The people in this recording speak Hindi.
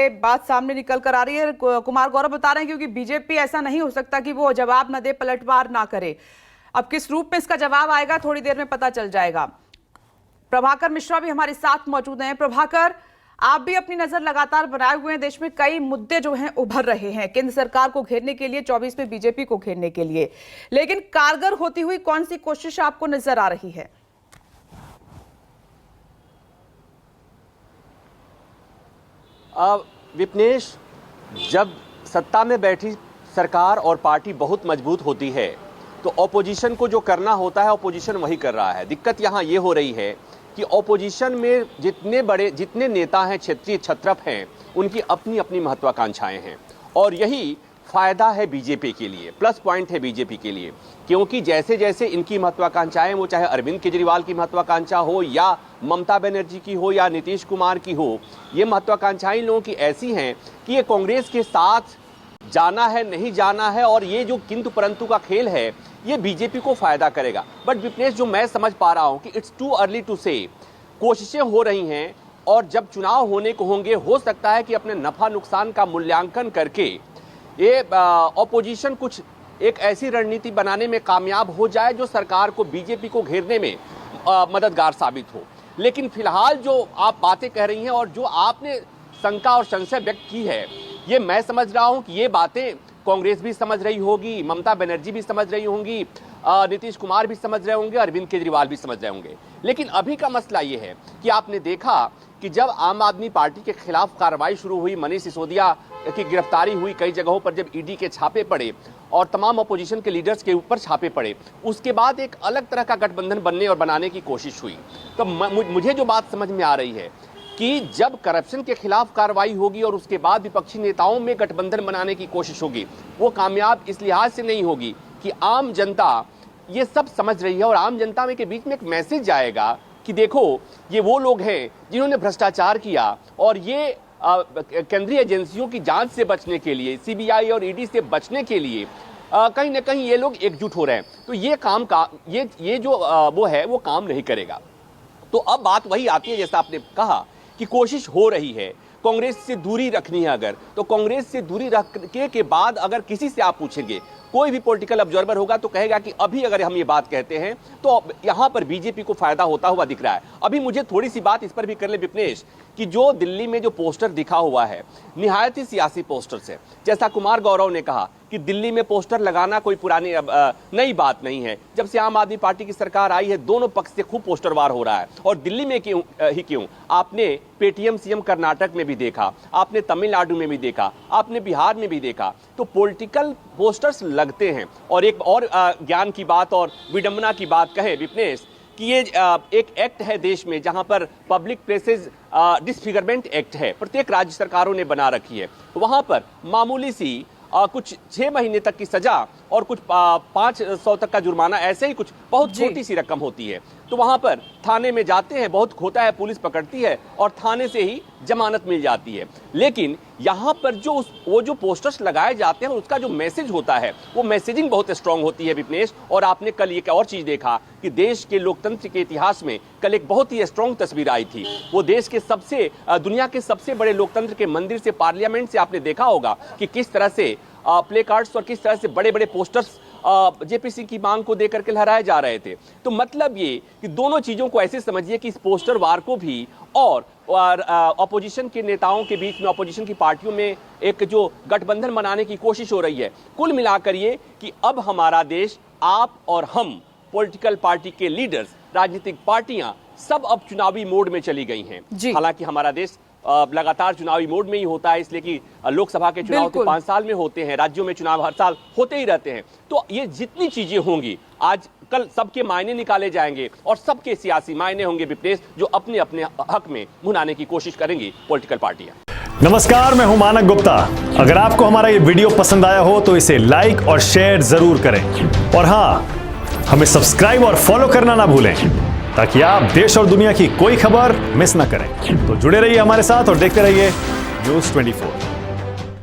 ये बात सामने निकल कर आ रही है। कुमार गौरव बता रहे हैं क्योंकि बीजेपी ऐसा नहीं हो सकता कि वो जवाब न दे, पलटवार ना करे। अब किस रूप में इसका जवाब आएगा थोड़ी देर में पता चल जाएगा। प्रभाकर मिश्रा भी हमारे साथ मौजूद हैं। प्रभाकर, आप भी अपनी नजर लगातार बनाए हुए हैं। देश में कई मुद्दे जो हैं उभर रहे हैं केंद्र सरकार को घेरने के लिए, 24 में बीजेपी को घेरने के लिए, लेकिन कारगर होती हुई कौन सी कोशिश आपको नजर आ रही है? विपनेश, जब सत्ता में बैठी सरकार और पार्टी बहुत मजबूत होती है तो ऑपोजिशन को जो करना होता है ऑपोजिशन वही कर रहा है। दिक्कत यहाँ ये हो रही है कि ऑपोजिशन में जितने नेता हैं, क्षेत्रीय छत्रप हैं, उनकी अपनी अपनी महत्वाकांक्षाएं हैं और यही फायदा है बीजेपी के लिए, प्लस पॉइंट है बीजेपी के लिए, क्योंकि जैसे जैसे इनकी महत्वाकांक्षाएं, वो चाहे अरविंद केजरीवाल की महत्वाकांक्षा हो या ममता बनर्जी की हो या नीतीश कुमार की हो, ये महत्वाकांक्षाएं लोगों की ऐसी हैं कि ये कांग्रेस के साथ जाना है नहीं जाना है, और ये जो किंतु परंतु का खेल है ये बीजेपी को फायदा करेगा। बट विपनेश, जो मैं समझ पा रहा हूं कि इट्स टू अर्ली टू से, कोशिशें हो रही हैं और जब चुनाव होने को होंगे हो सकता है कि अपने नफा नुकसान का मूल्यांकन करके ये ऑपोजिशन कुछ एक ऐसी रणनीति बनाने में कामयाब हो जाए जो सरकार को, बीजेपी को घेरने में मददगार साबित हो। लेकिन फिलहाल जो आप बातें कह रही हैं और जो आपने शंका और संशय व्यक्त की है, ये मैं समझ रहा हूं कि ये बातें कांग्रेस भी समझ रही होगी, ममता बनर्जी भी समझ रही होंगी, नीतीश कुमार भी समझ रहे होंगे, अरविंद केजरीवाल भी समझ रहे होंगे। लेकिन अभी का मसला ये है कि आपने देखा कि जब आम आदमी पार्टी के खिलाफ कार्रवाई शुरू हुई, मनीष सिसोदिया की गिरफ्तारी हुई कई जगहों पर, जब ईडी के छापे पड़े और तमाम अपोजिशन के लीडर्स के ऊपर छापे पड़े, उसके बाद एक अलग तरह का गठबंधन बनने और बनाने की कोशिश हुई। तो मुझे जो बात समझ में आ रही है कि जब करप्शन के खिलाफ कार्रवाई होगी और उसके बाद विपक्षी नेताओं में गठबंधन बनाने की कोशिश होगी, वो कामयाब इस लिहाज से नहीं होगी कि आम जनता ये सब समझ रही है और आम जनता में के बीच में एक मैसेज जाएगा कि देखो ये वो लोग हैं जिन्होंने भ्रष्टाचार किया और ये केंद्रीय एजेंसियों की जांच से बचने के लिए, सीबीआई और ईडी से बचने के लिए कहीं ना कहीं ये लोग एकजुट हो रहे हैं। तो ये काम का ये जो वो है वो काम नहीं करेगा। तो अब बात वही आती है जैसा आपने कहा कि कोशिश हो रही है कांग्रेस से दूरी रखनी है। अगर तो कांग्रेस से दूरी रखने के बाद अगर किसी से आप पूछेंगे, कोई भी पॉलिटिकल ऑब्जर्वर होगा तो कहेगा कि अभी अगर हम ये बात कहते हैं तो यहां पर बीजेपी को फायदा होता हुआ दिख रहा है। अभी मुझे थोड़ी सी बात इस पर भी कर ले विपनेश कि जो दिल्ली में जो पोस्टर दिखा हुआ है निहायत ही सियासी पोस्टर्स है। जैसा कुमार गौरव ने कहा कि दिल्ली में पोस्टर लगाना कोई पुरानी नई बात नहीं है। जब से आम आदमी पार्टी की सरकार आई है दोनों पक्ष से खूब पोस्टर वार हो रहा है, और दिल्ली में क्यों आपने पेटीएम सीएम कर्नाटक में भी देखा, आपने तमिलनाडु में भी देखा, आपने बिहार में भी देखा। तो पॉलिटिकल पोस्टर्स लगते हैं। और एक और ज्ञान की बात और विडंबना की बात कहे विपनेश कि ये एक एक्ट है देश में जहां पर पब्लिक प्लेसेस डिसफिगरमेंट एक्ट है, प्रत्येक राज्य सरकारों ने बना रखी है। वहां पर मामूली सी कुछ 6 महीने तक की सजा और कुछ 500 तक का जुर्माना, ऐसे ही कुछ बहुत छोटी सी रकम होती है। तो वहां पर थाने में जाते हैं, बहुत खोता है, पुलिस पकड़ती है और थाने से ही जमानत मिल जाती है। लेकिन यहाँ पर वो जो पोस्टर्स लगाए जाते हैं उसका जो मैसेज होता है वो मैसेजिंग बहुत स्ट्रांग होती है विपनेश। और आपने कल एक और चीज देखा कि देश के लोकतंत्र के इतिहास में कल एक बहुत ही स्ट्रांग तस्वीर आई थी। वो देश के दुनिया के सबसे बड़े लोकतंत्र के मंदिर से, पार्लियामेंट से आपने देखा होगा कि किस तरह से प्ले कार्ड्स और किस तरह से बड़े बड़े पोस्टर्स जेपीसी की मांग को देकर के लहराए जा रहे थे। तो मतलब ये कि दोनों चीजों को ऐसे समझिए कि इस पोस्टर वार को भी और ऑपोजिशन के नेताओं के बीच में, ऑपोजिशन की पार्टियों में एक जो गठबंधन बनाने की कोशिश हो रही है। कुल मिलाकर ये कि अब हमारा देश, आप और हम, पॉलिटिकल पार्टी के लीडर्स, राजनीतिक पार्टियां सब अब चुनावी मोड में चली गई हैं। हालांकि हमारा देश लगातार चुनावी मोड में ही होता है, इसलिए कि लोकसभा के चुनाव तो 5 साल में होते हैं, राज्यों में चुनाव हर साल होते ही रहते हैं। तो ये जितनी चीजें होंगी आज कल सबके मायने निकाले जाएंगे और सबके सियासी मायने होंगे विपनेश, जो अपने अपने हक में भुनाने की कोशिश करेंगी पॉलिटिकल पार्टियां। नमस्कार, मैं हूं मानक गुप्ता। अगर आपको हमारा ये वीडियो पसंद आया हो तो इसे लाइक और शेयर जरूर करें, और हाँ, हमें सब्सक्राइब और फॉलो करना ना भूलें ताकि आप देश और दुनिया की कोई खबर मिस ना करें। तो जुड़े रहिए हमारे साथ और देखते रहिए न्यूज़ 24।